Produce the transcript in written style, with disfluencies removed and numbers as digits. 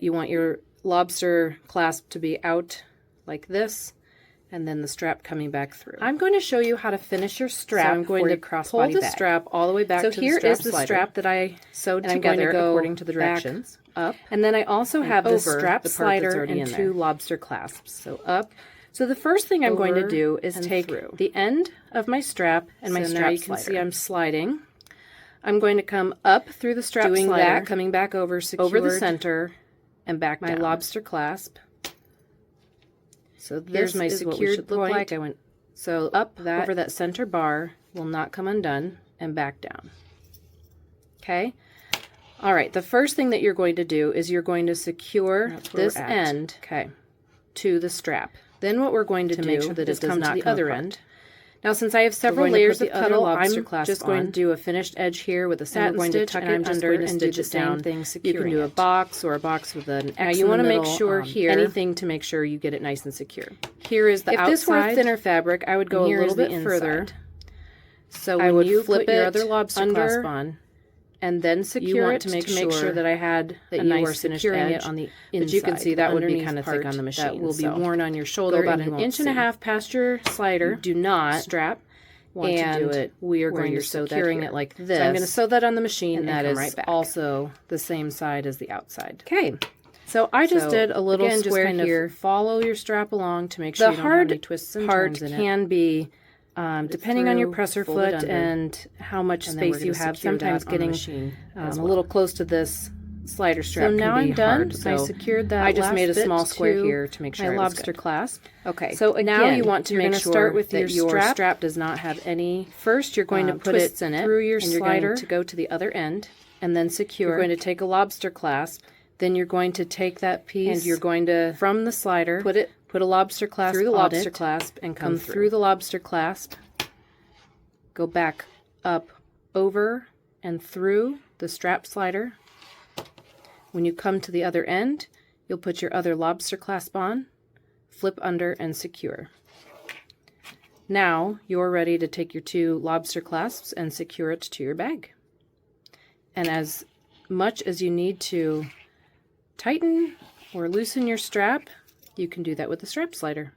You want your lobster clasp to be out like this, and then the strap coming back through. I'm going to show you how to finish your strap. So I'm going to pull the strap all the way back to the strap slider. So here is the strap that I sewed together according to the directions. Up. And then I also have the strap slider and 2 lobster clasps. So up. So the first thing I'm going to do is take the end of my strap and my strap slider. You can see I'm sliding. I'm going to come up through the strap slider, that, coming back over, secured over the center, and back down. My lobster clasp. So there's my secured point. Like. I went so up that over that center bar will not come undone, and back down. Okay. All right. The first thing that you're going to do is you're going to secure this end, to the strap. Then what we're going to do make sure that it does not come to the other end. Now, since I have several layers of Cuddle, I'm just going to do a finished edge here with a satin stitch, and I'm just going to stitch it down. You can do a box or a box with an X in the middle. Now, you want to make sure here, anything to make sure you get it nice and secure. Here is the outside. If this were thinner fabric, I would go a little bit further. So when I would flip your other lobster clasp on, and then secure it to make sure that I had a nice finished edge on the inside. But you can see that would be kind of thick on the machine. That will be worn on your shoulder. Go about an inch and a half past your slider. Do not strap. Want to do it. We are going to securing it like this. So I'm going to sew that on the machine, and that is also the same side as the outside. Okay. So I just did a little square here. Follow your strap along to make sure you don't have any twists and turns in it. The hard part can be depending on your presser foot and how much space you have, sometimes getting a little close to this slider strap. So now I'm done. So I secured that. I just made a small square here to make sure my lobster clasp. Okay. So again, now you want to make sure that your strap does not have any. First, you're going to put it through your slider to go to the other end, and then secure. You're going to take a lobster clasp. Then you're going to take that piece and you're going to, from the slider, put a lobster clasp through the lobster clasp and come through the lobster clasp. Go back up, over, and through the strap slider. When you come to the other end, you'll put your other lobster clasp on, flip under, and secure. Now you're ready to take your 2 lobster clasps and secure it to your bag. And as much as you need to tighten or loosen your strap, you can do that with the strap slider.